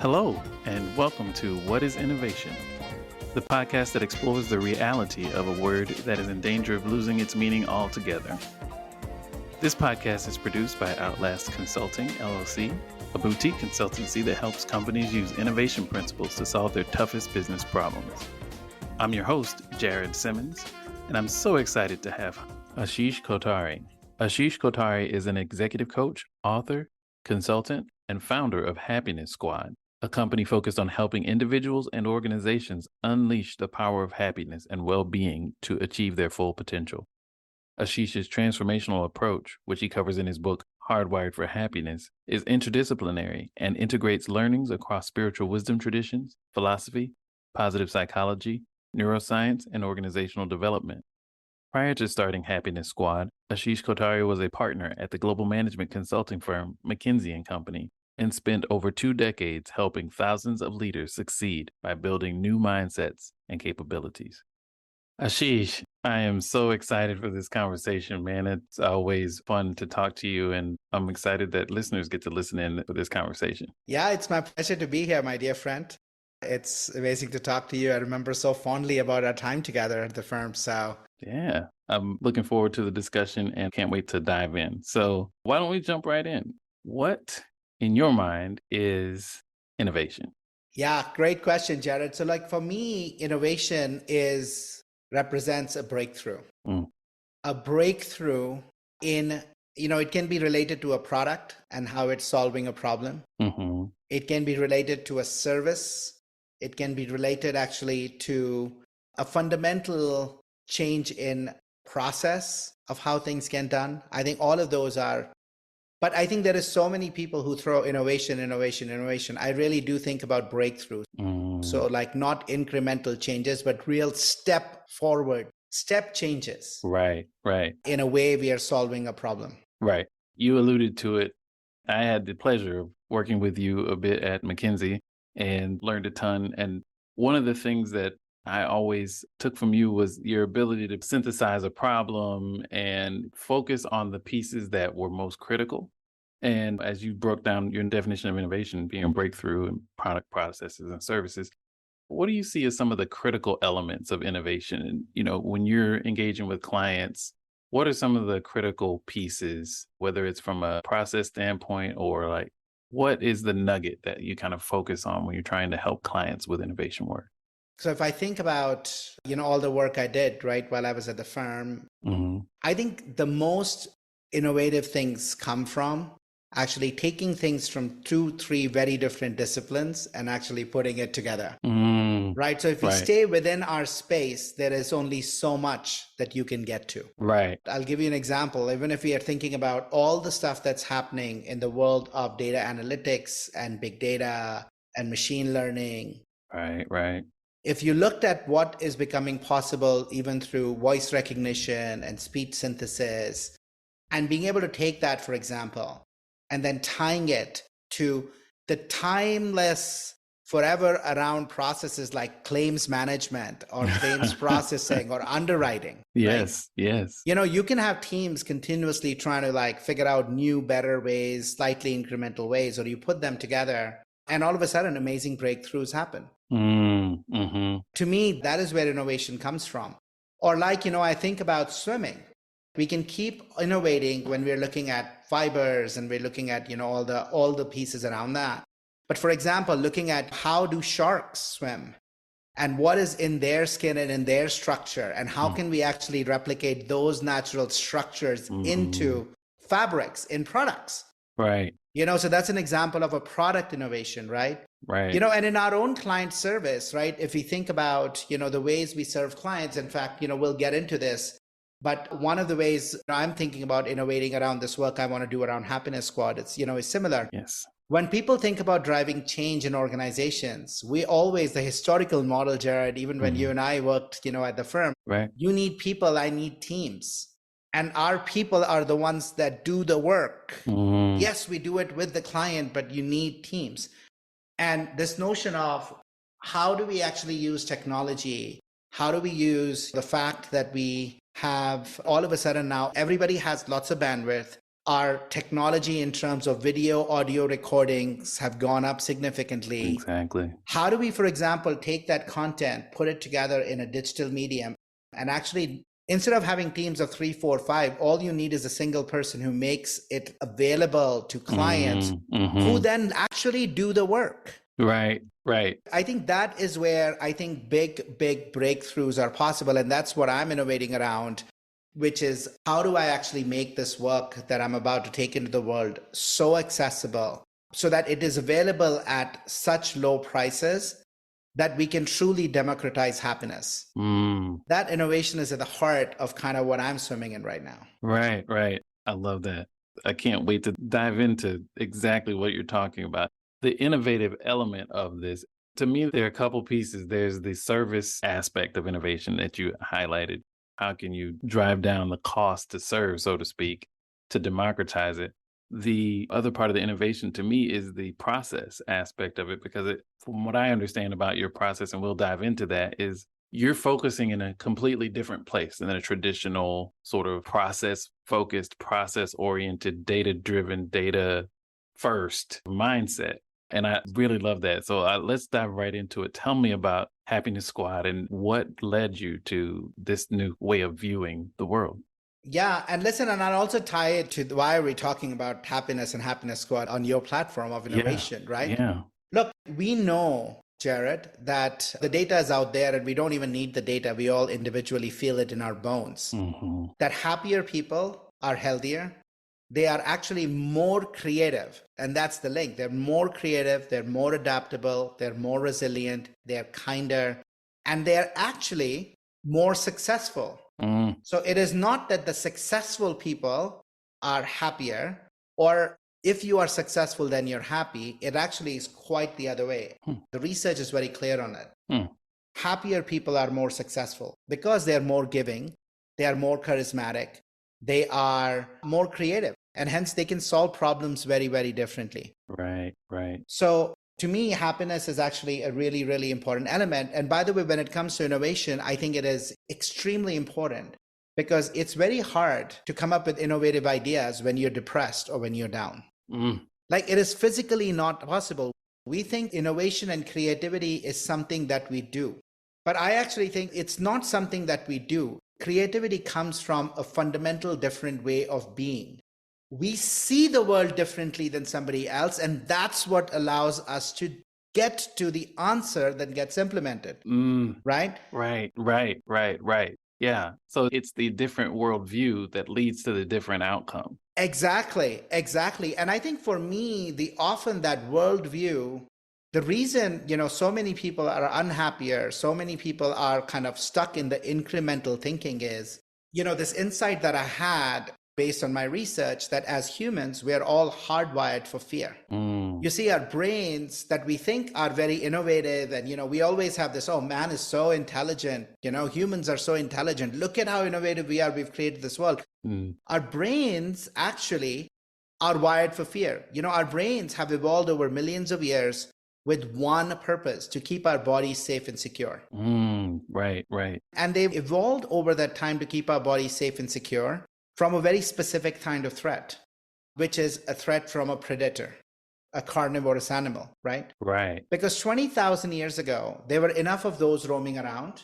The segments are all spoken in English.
Hello, and welcome to What is Innovation, the podcast that explores the reality of a word that is in danger of losing its meaning altogether. This podcast is produced by Outlast Consulting, LLC, a boutique consultancy that helps companies use innovation principles to solve their toughest business problems. I'm your host, Jared Simmons, and I'm so excited to have Ashish Kothari. Ashish Kothari is an executive coach, author, consultant, and founder of Happiness Squad, a company focused on helping individuals and organizations unleash the power of happiness and well-being to achieve their full potential. Ashish's transformational approach, which he covers in his book, Hardwired for Happiness, is interdisciplinary and integrates learnings across spiritual wisdom traditions, philosophy, positive psychology, neuroscience, and organizational development. Prior to starting Happiness Squad, Ashish Kothari was a partner at the global management consulting firm McKinsey & Company and spent over 2 decades helping thousands of leaders succeed by building new mindsets and capabilities. Ashish, I am so excited for this conversation, man. It's always fun to talk to you, and I'm excited that listeners get to listen in for this conversation. Yeah, it's my pleasure to be here, my dear friend. It's amazing to talk to you. I remember so fondly about our time together at the firm. So yeah, I'm looking forward to the discussion and can't wait to dive in. So why don't we jump right in? What, in your mind, is innovation? Yeah, great question, Jared. So for me, innovation represents a breakthrough. A breakthrough in, it can be related to a product and how it's solving a problem. Mm-hmm. It can be related to a service. It can be related actually to a fundamental change in process of how things get done. I think all of those are, but I think there is so many people who throw innovation. I really do think about breakthroughs. So not incremental changes, but real step forward, step changes. Right. In a way we are solving a problem. Right. You alluded to it. I had the pleasure of working with you a bit at McKinsey and learned a ton. And one of the things that I always took from you was your ability to synthesize a problem and focus on the pieces that were most critical. And as you broke down your definition of innovation being a breakthrough in product processes and services, what do you see as some of the critical elements of innovation? And, when you're engaging with clients, what are some of the critical pieces, whether it's from a process standpoint or what is the nugget that you kind of focus on when you're trying to help clients with innovation work? So if I think about, all the work I did, right, while I was at the firm, I think the most innovative things come from actually taking things from 2-3 very different disciplines and actually putting it together. Right. So if we stay within our space, there is only so much that you can get to. Right. I'll give you an example. Even if we are thinking about all the stuff that's happening in the world of data analytics and big data and machine learning. Right. If you looked at what is becoming possible even through voice recognition and speech synthesis, and being able to take that, for example, and then tying it to the timeless, forever around processes like claims management or claims processing or underwriting. Yes. You can have teams continuously trying to figure out new, better ways, slightly incremental ways, or you put them together and all of a sudden amazing breakthroughs happen. To me, that is where innovation comes from. Or I think about swimming. We can keep innovating when we're looking at fibers and we're looking at, all the pieces around that. But for example, looking at how do sharks swim and what is in their skin and in their structure and how can we actually replicate those natural structures into fabrics in products. Right. So that's an example of a product innovation, right? Right. And in our own client service, right? If we think about, the ways we serve clients, in fact, we'll get into this. But one of the ways I'm thinking about innovating around this work I want to do around Happiness Squad, it's, is similar. Yes. When people think about driving change in organizations, the historical model, Jared, even when you and I worked, at the firm, you need people, I need teams. And our people are the ones that do the work. Yes, we do it with the client, but you need teams. And this notion of how do we actually use technology? How do we use the fact that we have all of a sudden now everybody has lots of bandwidth. Our technology in terms of video, audio recordings have gone up significantly. Exactly. How do we, for example, take that content, put it together in a digital medium, and actually, instead of having teams of 3, 4, 5, all you need is a single person who makes it available to clients who then actually do the work. Right. I think that is where I think big breakthroughs are possible. And that's what I'm innovating around, which is how do I actually make this work that I'm about to take into the world so accessible so that it is available at such low prices that we can truly democratize happiness. That innovation is at the heart of kind of what I'm swimming in right now. Right. I love that. I can't wait to dive into exactly what you're talking about. The innovative element of this, to me, there are a couple pieces. There's the service aspect of innovation that you highlighted. How can you drive down the cost to serve, so to speak, to democratize it? The other part of the innovation to me is the process aspect of it, because from what I understand about your process, and we'll dive into that, is you're focusing in a completely different place than a traditional sort of process-focused, process-oriented, data-driven, data-first mindset. And I really love that. So let's dive right into it. Tell me about Happiness Squad and what led you to this new way of viewing the world. Yeah. And listen, and I'll also tie it to why are we talking about happiness and Happiness Squad on your platform of innovation, right? Yeah. Look, we know, Jared, that the data is out there and we don't even need the data. We all individually feel it in our bones. That happier people are healthier. They are actually more creative. And that's the link. They're more creative. They're more adaptable. They're more resilient. They're kinder. And they're actually more successful. So it is not that the successful people are happier, or if you are successful, then you're happy. It actually is quite the other way. The research is very clear on it. Happier people are more successful because they're more giving. They are more charismatic. They are more creative, and hence they can solve problems very, very differently. Right. So to me, happiness is actually a really, really important element. And by the way, when it comes to innovation, I think it is extremely important because it's very hard to come up with innovative ideas when you're depressed or when you're down. Like, it is physically not possible. We think innovation and creativity is something that we do, but I actually think it's not something that we do. Creativity comes from a fundamental different way of being. We see the world differently than somebody else, and that's what allows us to get to the answer that gets implemented. Right? Right. Yeah. So it's the different worldview that leads to the different outcome. Exactly. And I think for me, often that worldview, the reason, so many people are unhappier, so many people are kind of stuck in the incremental thinking is, this insight that I had based on my research, that as humans, we are all hardwired for fear. You see, our brains that we think are very innovative, and, we always have this, oh, man is so intelligent, humans are so intelligent. Look at how innovative we are. We've created this world. Our brains actually are wired for fear. Our brains have evolved over millions of years with one purpose: to keep our bodies safe and secure. Right. And they've evolved over that time to keep our bodies safe and secure from a very specific kind of threat, which is a threat from a predator, a carnivorous animal, right? Right. Because 20,000 years ago, there were enough of those roaming around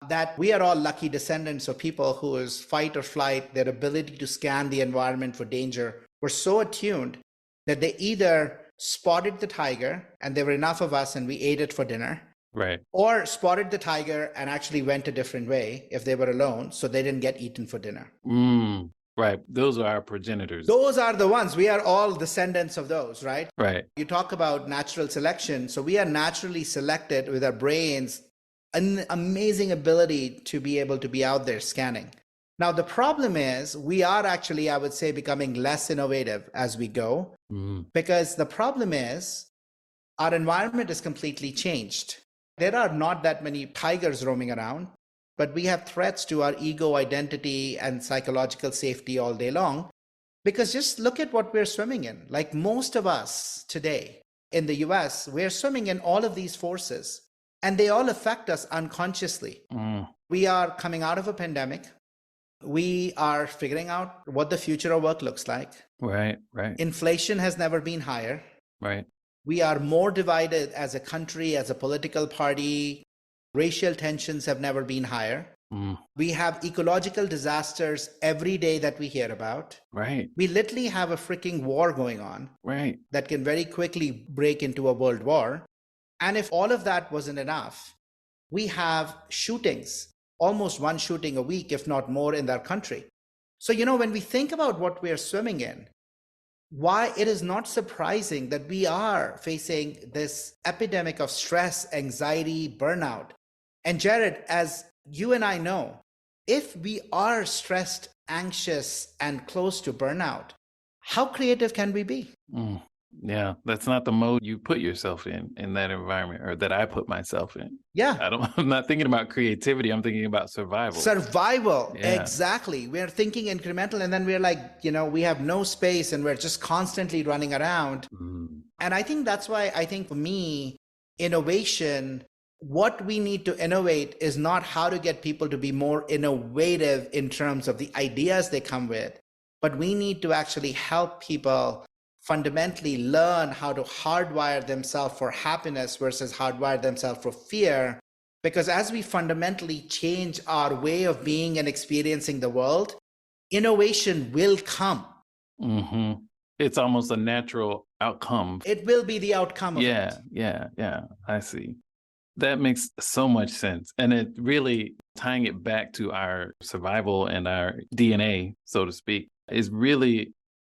that we are all lucky descendants of people whose fight or flight, their ability to scan the environment for danger, were so attuned that they either spotted the tiger and there were enough of us and we ate it for dinner. Right. Or spotted the tiger and actually went a different way if they were alone, so they didn't get eaten for dinner. Right. Those are our progenitors. Those are the ones. We are all descendants of those, right? Right. You talk about natural selection. So we are naturally selected with our brains, an amazing ability to be able to be out there scanning. Now, the problem is we are actually, I would say, becoming less innovative as we go, because the problem is our environment is completely changed. There are not that many tigers roaming around, but we have threats to our ego, identity, and psychological safety all day long. Because just look at what we're swimming in. Like most of us today in the US, we're swimming in all of these forces, and they all affect us unconsciously. We are coming out of a pandemic. We are figuring out what the future of work looks like. Right, right, Inflation has never been higher. right. We are more divided as a country, as a political party. Racial tensions have never been higher. Mm, We have ecological disasters every day that we hear about. right, We literally have a freaking war going on right. that can very quickly break into a world war. And if all of that wasn't enough, we have shootings, almost one shooting a week, if not more, in our country. So, when we think about what we are swimming in, why it is not surprising that we are facing this epidemic of stress, anxiety, burnout. And Jared, as you and I know, if we are stressed, anxious, and close to burnout, how creative can we be? Mm. Yeah, that's not the mode you put yourself in that environment, or that I put myself in. Yeah. I'm not thinking about creativity. I'm thinking about survival. Survival. Yeah. Exactly. We're thinking incremental, and then we're like, we have no space and we're just constantly running around. Mm. And I think that's why I think for me, innovation, what we need to innovate is not how to get people to be more innovative in terms of the ideas they come with, but we need to actually help people fundamentally learn how to hardwire themselves for happiness versus hardwire themselves for fear. Because as we fundamentally change our way of being and experiencing the world, innovation will come. Mm-hmm. It's almost a natural outcome. It will be the outcome of it. Yeah. I see. That makes so much sense. And it really, tying it back to our survival and our DNA, so to speak, is really,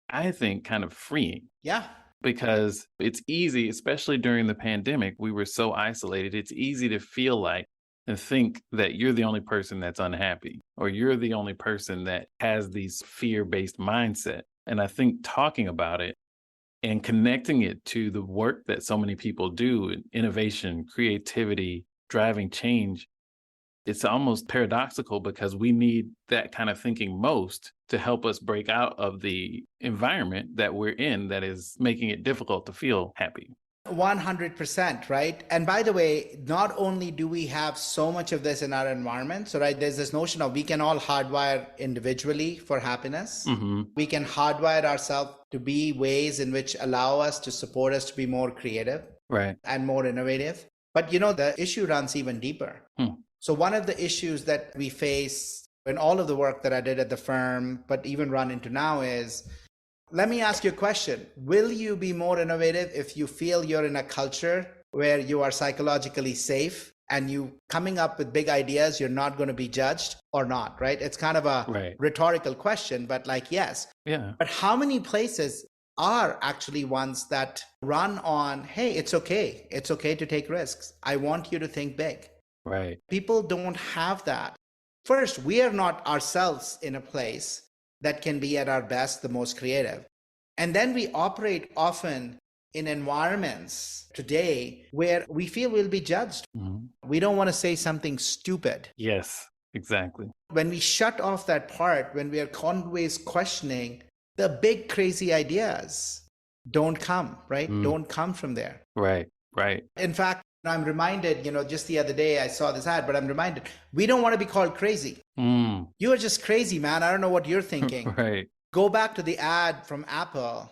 I think, kind of freeing. Yeah. Because it's easy, especially during the pandemic, we were so isolated. It's easy to feel like and think that you're the only person that's unhappy, or you're the only person that has these fear-based mindset. And I think talking about it and connecting it to the work that so many people do, innovation, creativity, driving change, it's almost paradoxical, because we need that kind of thinking most to help us break out of the environment that we're in that is making it difficult to feel happy. 100%, right? And by the way, not only do we have so much of this in our environment, so right, there's this notion of we can all hardwire individually for happiness. Mm-hmm. We can hardwire ourselves to be ways in which allow us to support us to be more creative, right, and more innovative. But the issue runs even deeper. So one of the issues that we face in all of the work that I did at the firm, but even run into now, is, let me ask you a question. Will you be more innovative if you feel you're in a culture where you are psychologically safe and you coming up with big ideas, you're not going to be judged, or not, right? It's kind of a rhetorical question, but yes. Yeah. But how many places are actually ones that run on, hey, it's okay. It's okay to take risks. I want you to think big. Right. People don't have that. First, we are not ourselves in a place that can be at our best, the most creative. And then we operate often in environments today where we feel we'll be judged. Mm-hmm. We don't want to say something stupid. Yes, exactly. When we shut off that part, when we are always questioning, the big crazy ideas don't come, right? Don't come from there. Right. In fact, I'm reminded, just the other day I saw this ad, but I'm reminded, we don't want to be called crazy. You are just crazy, man. I don't know what you're thinking. Right. Go back to the ad from Apple,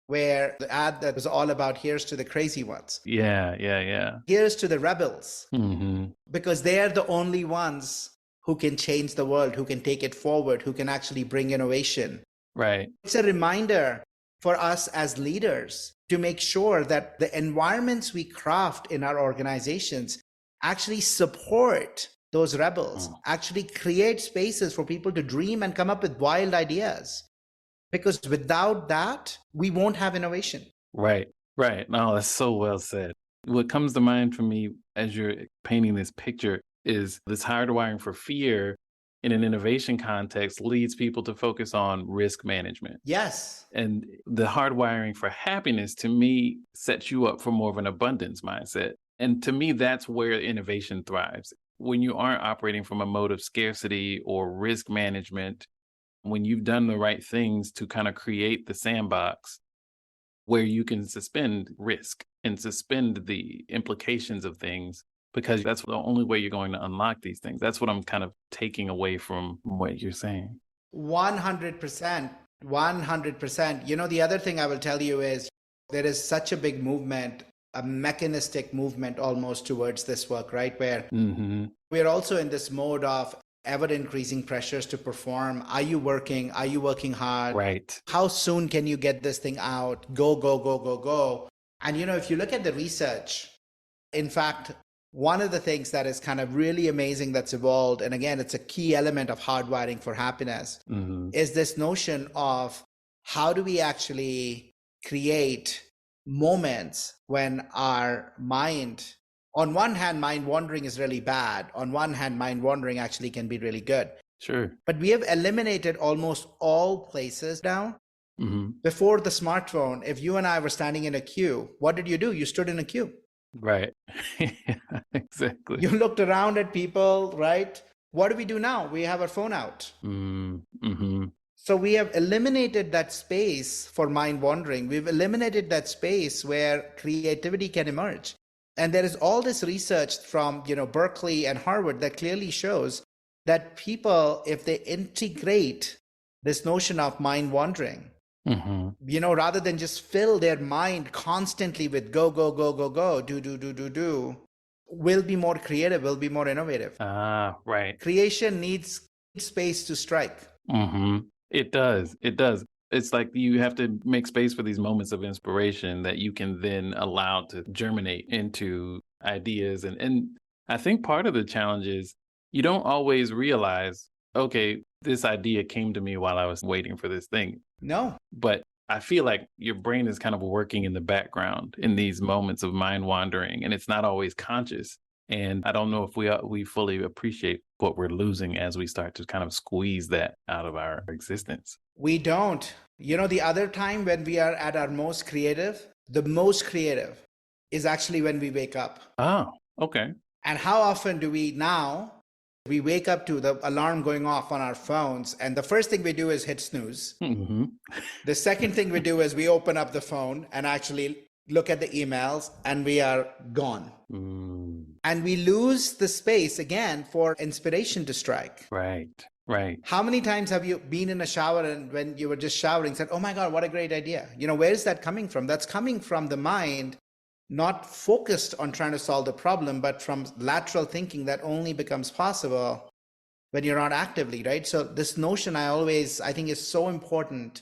where the ad that was all about, here's to the crazy ones. Yeah. Here's to the rebels. Mm-hmm. Because they're the only ones who can change the world, who can take it forward, who can actually bring innovation. Right. It's a reminder for us as leaders to make sure that the environments we craft in our organizations actually support those rebels, actually create spaces for people to dream and come up with wild ideas. Because without that, we won't have innovation. Right. No, that's so well said. What comes to mind for me as you're painting this picture is this hardwiring for fear in an innovation context leads people to focus on risk management. Yes. And the hardwiring for happiness, to me, sets you up for more of an abundance mindset. And to me, that's where innovation thrives. When you aren't operating from a mode of scarcity or risk management, when you've done the right things to kind of create the sandbox where you can suspend risk and suspend the implications of things because that's the only way you're going to unlock these things. That's what I'm kind of taking away from what you're saying. 100%. 100%. The other thing I will tell you is there is such a big movement, a mechanistic movement almost towards this work, right? Where we're also in this mode of ever increasing pressures to perform. Are you working? Are you working hard? Right. How soon can you get this thing out? Go, go, go, go, go. And, if you look at the research, in fact, one of the things that is kind of really amazing that's evolved, and again, it's a key element of hardwiring for happiness, is this notion of how do we actually create moments when our mind, on one hand, mind wandering is really bad. On one hand, mind wandering actually can be really good. Sure. But we have eliminated almost all places now. Before the smartphone, if you and I were standing in a queue, what did you do? You stood in a queue. Right. Exactly. You looked around at people, right? What do we do now? We have our phone out. So we have eliminated that space for mind wandering. We've eliminated that space where creativity can emerge. And there is all this research from, Berkeley and Harvard that clearly shows that people, if they integrate this notion of mind wandering, rather than just fill their mind constantly with go, go, go, go, go, do, will be more creative, will be more innovative. Right. Creation needs space to strike. It does. It does. It's like you have to make space for these moments of inspiration that you can then allow to germinate into ideas. And I think part of the challenge is you don't always realize, okay, this idea came to me while I was waiting for this thing. No. But I feel like your brain is kind of working in the background in these moments of mind wandering, and it's not always conscious. And I don't know if we fully appreciate what we're losing as we start to kind of squeeze that out of our existence. We don't. The other time when we are at our the most creative is actually when we wake up. Oh, okay. And how often do we wake up to the alarm going off on our phones, and the first thing we do is hit snooze. The second thing we do is we open up the phone and actually look at the emails, and we are gone. And we lose the space again for inspiration to strike. Right. How many times have you been in a shower and when you were just showering said, oh my God, what a great idea? Where is that coming from? That's coming from the mind, not focused on trying to solve the problem, but from lateral thinking that only becomes possible when you're not actively, right? So this notion I think is so important.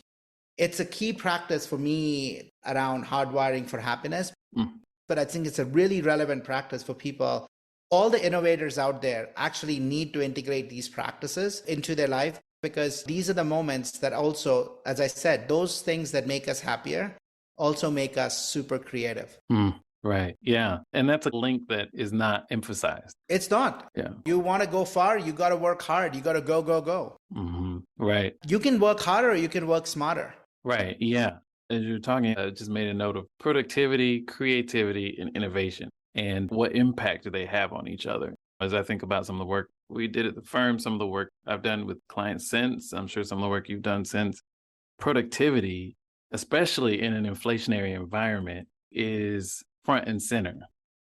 It's a key practice for me around hardwiring for happiness, but I think it's a really relevant practice for people. All the innovators out there actually need to integrate these practices into their life, because these are the moments that also, as I said, those things that make us happier also make us super creative. Right. Yeah. And that's a link that is not emphasized. It's not. Yeah. You want to go far, you got to work hard. You got to go, go, go. Right. You can work harder or you can work smarter. Right. Yeah. As you're talking, I just made a note of productivity, creativity, and innovation, and what impact do they have on each other. As I think about some of the work we did at the firm, some of the work I've done with clients since, I'm sure some of the work you've done since, productivity, especially in an inflationary environment, is front and center.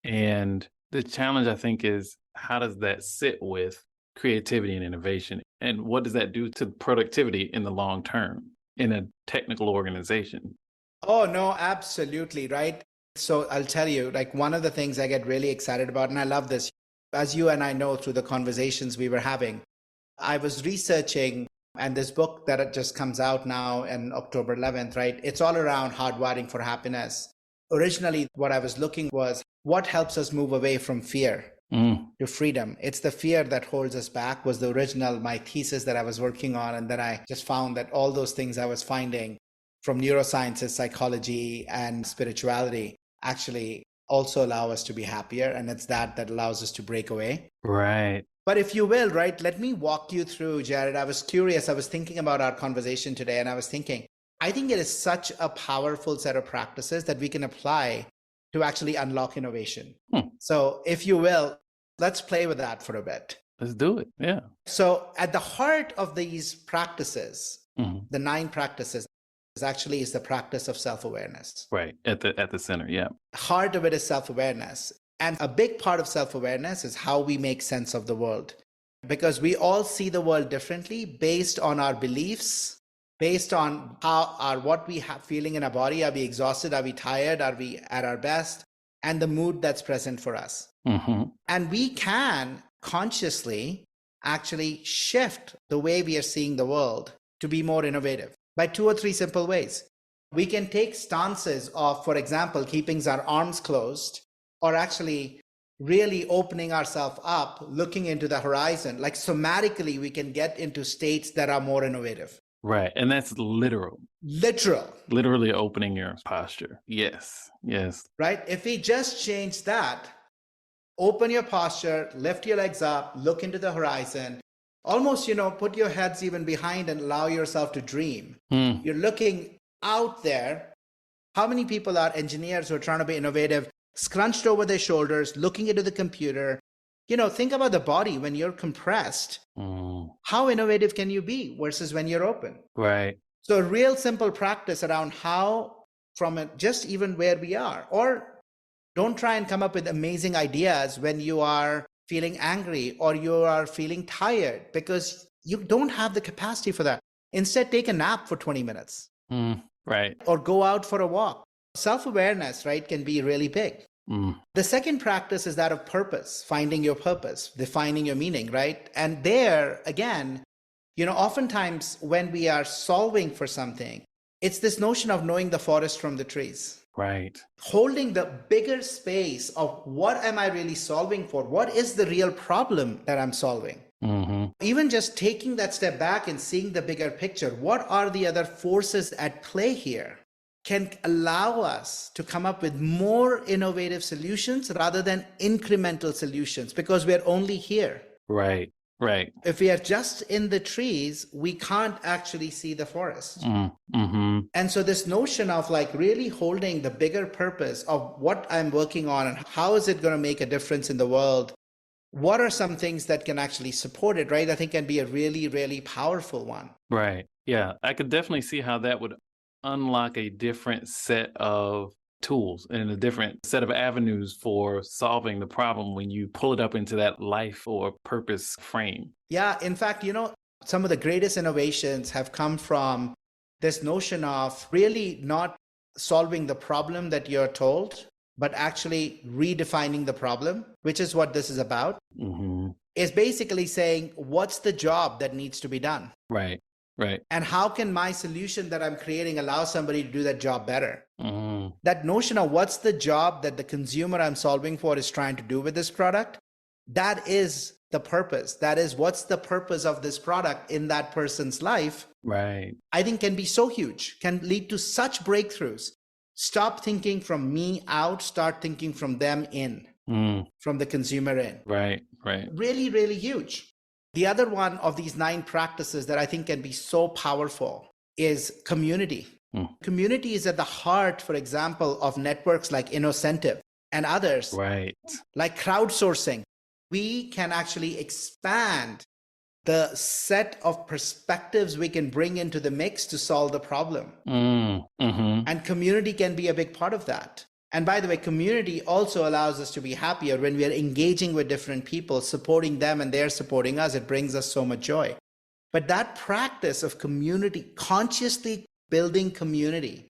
And the challenge, I think, is how does that sit with creativity and innovation? And what does that do to productivity in the long term in a technical organization? Oh, no, absolutely. Right. So I'll tell you, like, one of the things I get really excited about, and I love this, as you and I know through the conversations we were having, I was researching, and this book that just comes out now on October 11th, right? It's all around hardwiring for happiness. Originally, what I was looking was what helps us move away from fear to freedom. It's the fear that holds us back was the original, my thesis that I was working on. And then I just found that all those things I was finding from neurosciences, psychology, and spirituality actually also allow us to be happier. And it's that allows us to break away. Right. But if you will, right, let me walk you through, Jared. I was curious. I was thinking about our conversation today, and I was thinking, I think it is such a powerful set of practices that we can apply to actually unlock innovation. So if you will, let's play with that for a bit. Let's do it. Yeah. So at the heart of these practices, the 9 practices, is the practice of self-awareness. Right. At the center. Yeah. Heart of it is self-awareness. And a big part of self-awareness is how we make sense of the world, because we all see the world differently based on our beliefs, based on what we have feeling in our body. Are we exhausted? Are we tired? Are we at our best? And the mood that's present for us. Mm-hmm. And we can consciously actually shift the way we are seeing the world to be more innovative by 2 or 3 simple ways. We can take stances of, for example, keeping our arms closed, or actually really opening ourselves up, looking into the horizon. Like somatically, we can get into states that are more innovative. Right. And that's literal. Literally opening your posture. Yes. Right? If we just change that, open your posture, lift your legs up, look into the horizon, almost, put your heads even behind and allow yourself to dream. You're looking out there. How many people are engineers who are trying to be innovative, scrunched over their shoulders, looking into the computer? Think about the body when you're compressed. How innovative can you be versus when you're open? Right. So a real simple practice around how, just even where we are, or don't try and come up with amazing ideas when you are feeling angry or you are feeling tired, because you don't have the capacity for that. Instead, take a nap for 20 minutes. Right. Or go out for a walk. Self-awareness, right, can be really big. The second practice is that of purpose, finding your purpose, defining your meaning, right? And there, again, oftentimes when we are solving for something, it's this notion of knowing the forest from the trees. Right. Holding the bigger space of what am I really solving for? What is the real problem that I'm solving? Even just taking that step back and seeing the bigger picture, what are the other forces at play here, can allow us to come up with more innovative solutions rather than incremental solutions, because we're only here. Right. If we are just in the trees, we can't actually see the forest. And so this notion of really holding the bigger purpose of what I'm working on and how is it going to make a difference in the world? What are some things that can actually support it, right? I think can be a really, really powerful one. Right. Yeah. I could definitely see how that would unlock a different set of tools and a different set of avenues for solving the problem when you pull it up into that life or purpose frame. Yeah. In fact, some of the greatest innovations have come from this notion of really not solving the problem that you're told, but actually redefining the problem, which is what this is about. Is basically saying, what's the job that needs to be done? Right. And how can my solution that I'm creating allow somebody to do that job better? That notion of what's the job that the consumer I'm solving for is trying to do with this product, that is the purpose. That is what's the purpose of this product in that person's life. Right. I think can be so huge, can lead to such breakthroughs. Stop thinking from me out, start thinking from them in, from the consumer in. Right. Really, really huge. The other one of these 9 practices that I think can be so powerful is community. Community is at the heart, for example, of networks like Innocentive and others. Right. Like crowdsourcing. We can actually expand the set of perspectives we can bring into the mix to solve the problem. And community can be a big part of that. And by the way, community also allows us to be happier when we are engaging with different people, supporting them and they're supporting us. It brings us so much joy. But that practice of community, consciously building community.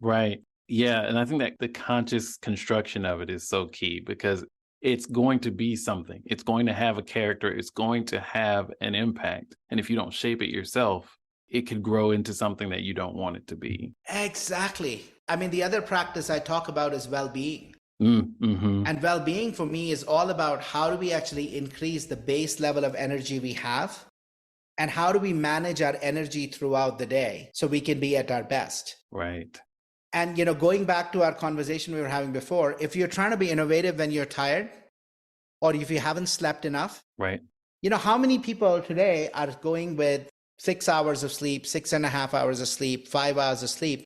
Right. Yeah. And I think that the conscious construction of it is so key, because it's going to be something. It's going to have a character. It's going to have an impact. And if you don't shape it yourself, it could grow into something that you don't want it to be. Exactly. I mean, the other practice I talk about is well-being. And well-being for me is all about how do we actually increase the base level of energy we have, and how do we manage our energy throughout the day so we can be at our best. Right. And, going back to our conversation we were having before, if you're trying to be innovative when you're tired, or if you haven't slept enough, right. How many people today are going with 6 hours of sleep, 6.5 hours of sleep, 5 hours of sleep?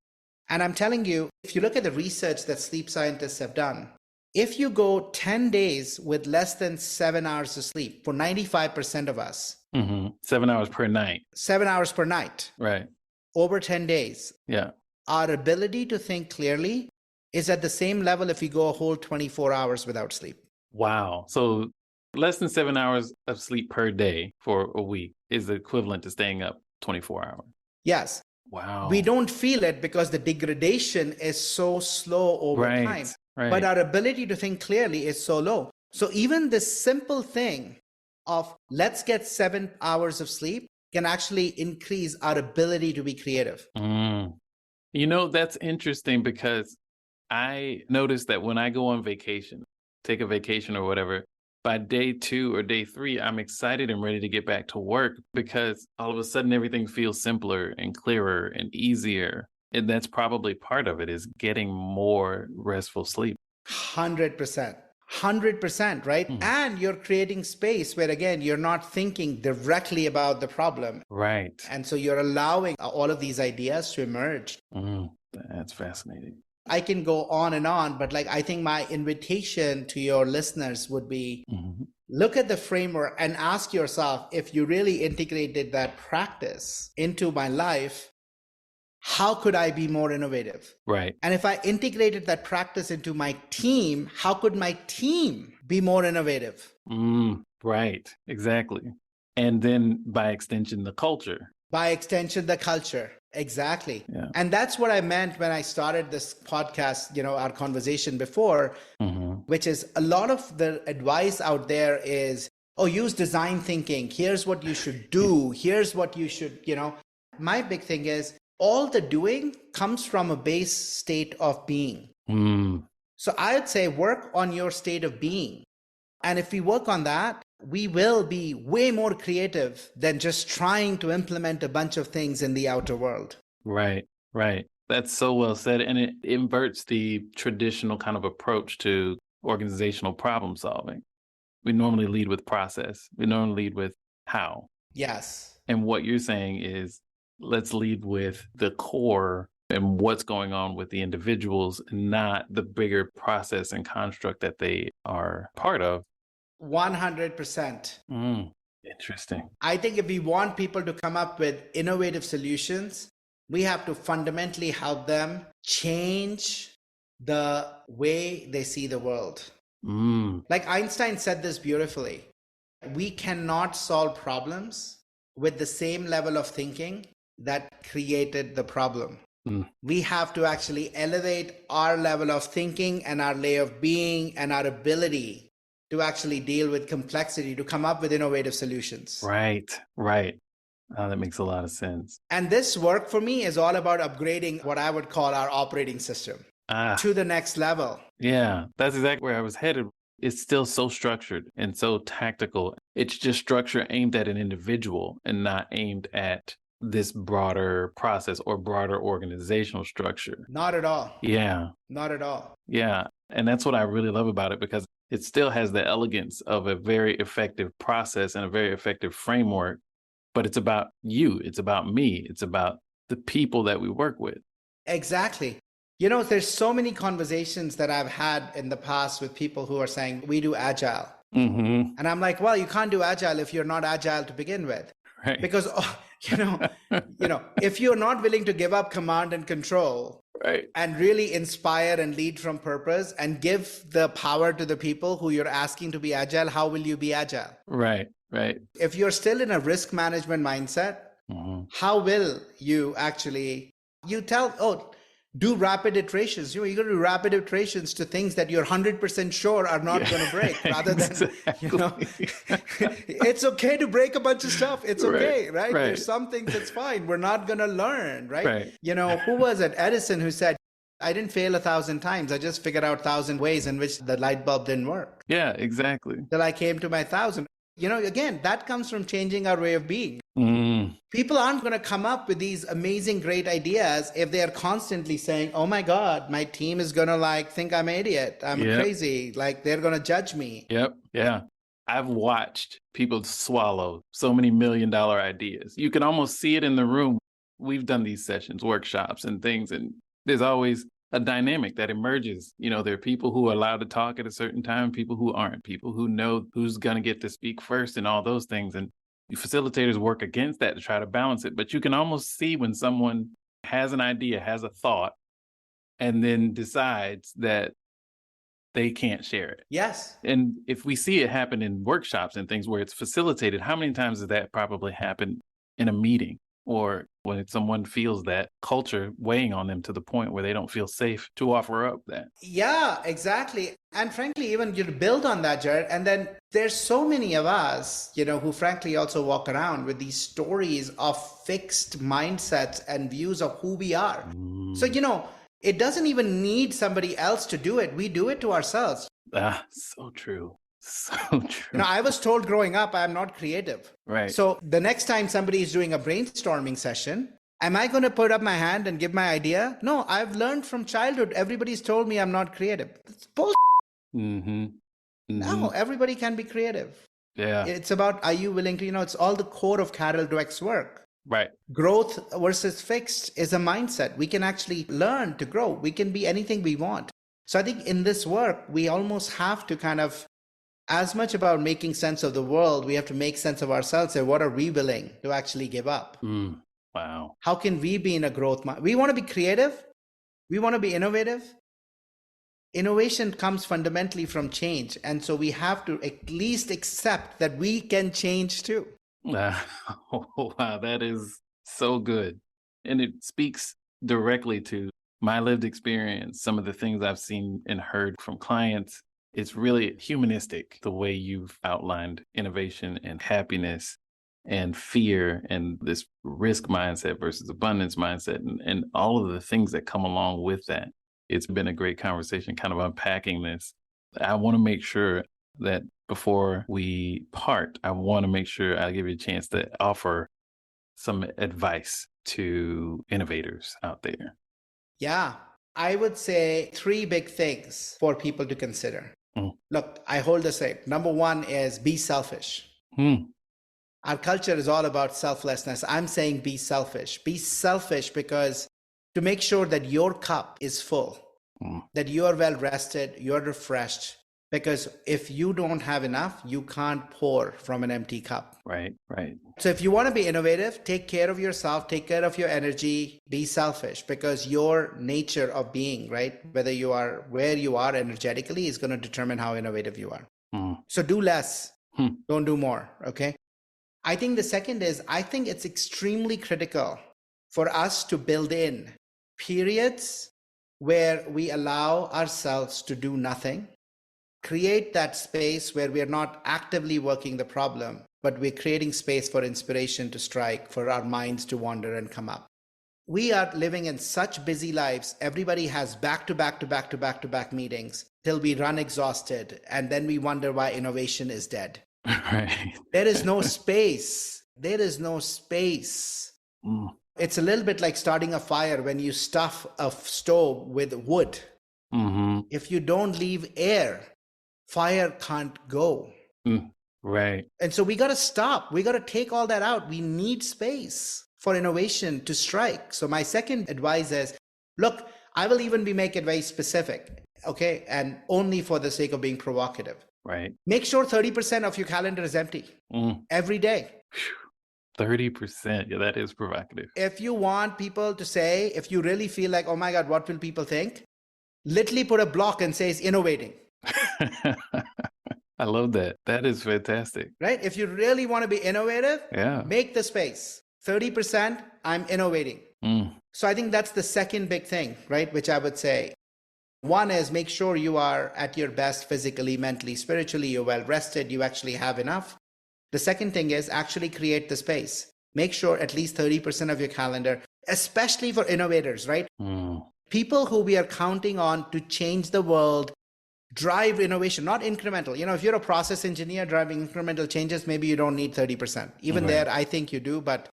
And I'm telling you, if you look at the research that sleep scientists have done, if you go 10 days with less than 7 hours of sleep, for 95% of us, 7 hours per night. 7 hours per night. Right. Over 10 days. Yeah. Our ability to think clearly is at the same level if you go a whole 24 hours without sleep. Wow. So less than 7 hours of sleep per day for a week is equivalent to staying up 24 hours. Yes. Wow. We don't feel it because the degradation is so slow over time. Right. But our ability to think clearly is so low. So even this simple thing of let's get 7 hours of sleep can actually increase our ability to be creative. That's interesting because I noticed that when I go on vacation, take a vacation or whatever, by day 2 or day 3, I'm excited and ready to get back to work because all of a sudden everything feels simpler and clearer and easier. And that's probably part of it, is getting more restful sleep. 100%. 100%, right? And you're creating space where, again, you're not thinking directly about the problem. Right. And so you're allowing all of these ideas to emerge. That's fascinating. I can go on, but I think my invitation to your listeners would be look at the framework and ask yourself, if you really integrated that practice into my life, how could I be more innovative? Right. And if I integrated that practice into my team, how could my team be more innovative? Right. Exactly. And then by extension, the culture. By extension, the culture. Exactly. Yeah. And that's what I meant when I started this podcast, our conversation before, which is a lot of the advice out there is, use design thinking. Here's what you should do. Here's what you should, My big thing is all the doing comes from a base state of being. So I would say work on your state of being. And if we work on that, we will be way more creative than just trying to implement a bunch of things in the outer world. Right. That's so well said. And it inverts the traditional kind of approach to organizational problem solving. We normally lead with process. We normally lead with how. Yes. And what you're saying is, let's lead with the core and what's going on with the individuals, not the bigger process and construct that they are part of. 100%. Interesting. I think if we want people to come up with innovative solutions, we have to fundamentally help them change the way they see the world. Like Einstein said this beautifully, we cannot solve problems with the same level of thinking that created the problem. We have to actually elevate our level of thinking and our layer of being and our ability to actually deal with complexity, to come up with innovative solutions. Right. Oh, that makes a lot of sense. And this work for me is all about upgrading what I would call our operating system to the next level. Yeah, that's exactly where I was headed. It's still so structured and so tactical. It's just structure aimed at an individual and not aimed at this broader process or broader organizational structure. Not at all. Yeah. Not at all. Yeah. And that's what I really love about it, because it still has the elegance of a very effective process and a very effective framework, but it's about you. It's about me. It's about the people that we work with. Exactly. There's so many conversations that I've had in the past with people who are saying, we do agile. And I'm like, well, you can't do agile if you're not agile to begin with. Right. Because, if you're not willing to give up command and control, right, and really inspire and lead from purpose and give the power to the people who you're asking to be agile, how will you be agile? Right. If you're still in a risk management mindset, how will you actually, do rapid iterations. You're going to do rapid iterations to things that you're 100% sure are not going to break, rather than, it's okay to break a bunch of stuff. It's okay, right? There's some things that's fine. We're not going to learn, right? Who was it? Edison, who said, I didn't fail 1,000 times. I just figured out 1,000 ways in which the light bulb didn't work. Yeah, exactly. Till I came to my 1,000. Again, that comes from changing our way of being. People aren't going to come up with these amazing, great ideas if they are constantly saying, oh my God, my team is going to think I'm an idiot. I'm crazy. They're going to judge me. Yep. Yeah. I've watched people swallow so many $1 million ideas. You can almost see it in the room. We've done these sessions, workshops and things, and there's always a dynamic that emerges. There are people who are allowed to talk at a certain time, people who aren't, people who know who's going to get to speak first and all those things. And facilitators work against that to try to balance it. But you can almost see when someone has an idea, has a thought, and then decides that they can't share it. Yes. And if we see it happen in workshops and things where it's facilitated, how many times does that probably happen in a meeting or when someone feels that culture weighing on them to the point where they don't feel safe to offer up that? Yeah, exactly. And frankly, even you build on that, Jared. And then there's so many of us, who frankly also walk around with these stories of fixed mindsets and views of who we are. So, it doesn't even need somebody else to do it. We do it to ourselves. So true. So true. I was told growing up, I'm not creative. Right. So the next time somebody is doing a brainstorming session, am I going to put up my hand and give my idea? No, I've learned from childhood. Everybody's told me I'm not creative. It's bullshit. No, everybody can be creative. Yeah. It's about, are you willing to, it's all the core of Carol Dweck's work. Right. Growth versus fixed is a mindset. We can actually learn to grow. We can be anything we want. So I think in this work, we almost have to kind of, as much about making sense of the world, we have to make sense of ourselves and what are we willing to actually give up? Wow. How can we be in a growth mind? We want to be creative. We want to be innovative. Innovation comes fundamentally from change. And so we have to at least accept that we can change too. Wow, that is so good. And it speaks directly to my lived experience, some of the things I've seen and heard from clients. It's really humanistic, the way you've outlined innovation and happiness and fear and this risk mindset versus abundance mindset and all of the things that come along with that. It's been a great conversation kind of unpacking this. I want to make sure that before we part, I want to make sure I give you a chance to offer some advice to innovators out there. Yeah, I would say 3 big things for people to consider. Look, I hold the same. Number 1 is be selfish. Our culture is all about selflessness. I'm saying be selfish. Be selfish because to make sure that your cup is full, that you are well rested, you're refreshed. Because if you don't have enough, you can't pour from an empty cup. Right. So if you want to be innovative, take care of yourself, take care of your energy, be selfish because your nature of being, right? Whether you are where you are energetically is going to determine how innovative you are. So do less, don't do more, okay? I think the second is, I think it's extremely critical for us to build in periods where we allow ourselves to do nothing. Create that space where we are not actively working the problem, but we're creating space for inspiration to strike, for our minds to wander and come up. We are living in such busy lives. Everybody has back-to-back meetings till we run exhausted. And then we wonder why innovation is dead. Right. There is no space. There is no space. It's a little bit like starting a fire when you stuff a stove with wood. If you don't leave air, fire can't go. Right. And so we got to stop. We got to take all that out. We need space for innovation to strike. So my second advice is, look, I will even make it very specific, okay? And only for the sake of being provocative. Right. Make sure 30% of your calendar is empty every day. 30%. Yeah, that is provocative. If you want people to say, if you really feel like, oh my God, what will people think? Literally put a block and say it's innovating. I love that. That is fantastic. Right? If you really want to be innovative, make the space. 30%, I'm innovating. So I think that's the second big thing, right? Which I would say. One is make sure you are at your best physically, mentally, spiritually, you're well rested, you actually have enough. The second thing is actually create the space. Make sure at least 30% of your calendar, especially for innovators, right? People who we are counting on to change the world, drive innovation, not incremental. If you're a process engineer driving incremental changes, maybe you don't need 30%. Even there, I think you do, but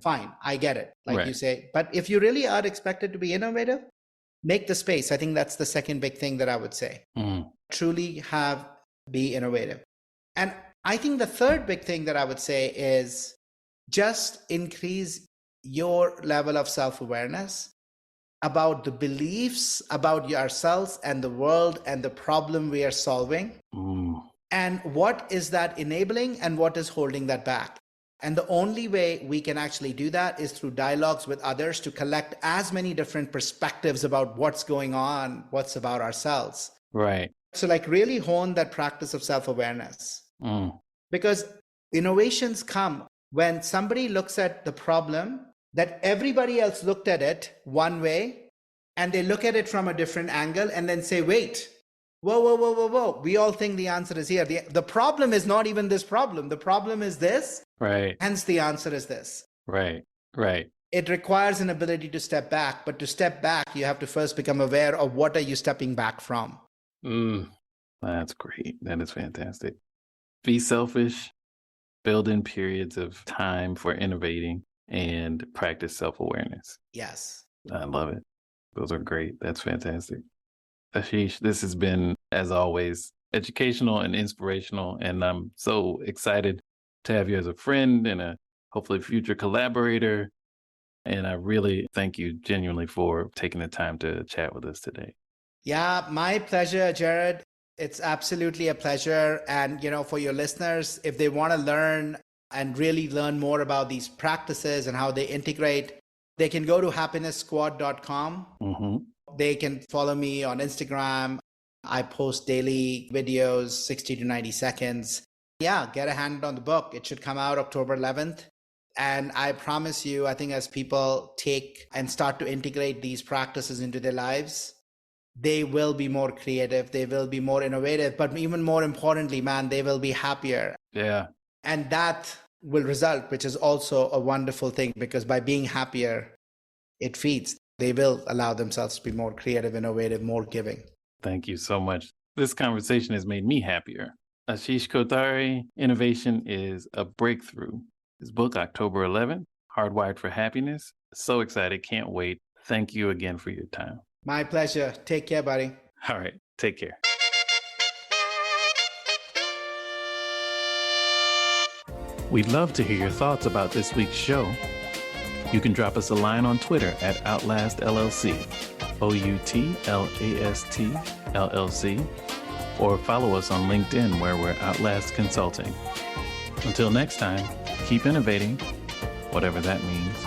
fine, I get it, like you say. But if you really are expected to be innovative, make the space. I think that's the second big thing that I would say. Truly be innovative. And I think the third big thing that I would say is just increase your level of self-awareness about the beliefs about yourselves and the world and the problem we are solving. And what is that enabling and what is holding that back? And the only way we can actually do that is through dialogues with others to collect as many different perspectives about what's going on, what's about ourselves. Right. So like really hone that practice of self-awareness. Because innovations come when somebody looks at the problem that everybody else looked at it one way, and they look at it from a different angle and then say, wait, whoa. We all think the answer is here. The problem is not even this problem. The problem is this. Right. Hence the answer is this. Right. It requires an ability to step back, but to step back, you have to first become aware of what are you stepping back from. That's great. That is fantastic. Be selfish, build in periods of time for innovating, and practice self-awareness. Yes. I love it. Those are great. That's fantastic. Ashish, this has been, as always, educational and inspirational, and I'm so excited to have you as a friend and a hopefully future collaborator. And I really thank you genuinely for taking the time to chat with us today. Yeah, my pleasure, Jared. It's absolutely a pleasure. And, for your listeners, if they want to learn and really learn more about these practices and how they integrate, they can go to happinessquad.com. They can follow me on Instagram. I post daily videos, 60 to 90 seconds. Yeah, get a hand on the book. It should come out October 11th. And I promise you, I think as people take and start to integrate these practices into their lives, they will be more creative, they will be more innovative, but even more importantly, man, they will be happier. Yeah. And that will result, which is also a wonderful thing, because by being happier, it feeds. They will allow themselves to be more creative, innovative, more giving. Thank you so much. This conversation has made me happier. Ashish Kothari, Innovation is a Breakthrough. His book, October 11th, Hardwired for Happiness. So excited. Can't wait. Thank you again for your time. My pleasure. Take care, buddy. All right. Take care. We'd love to hear your thoughts about this week's show. You can drop us a line on Twitter at OutlastLLC, OUTLAST LLC, or follow us on LinkedIn where we're Outlast Consulting. Until next time, keep innovating, whatever that means.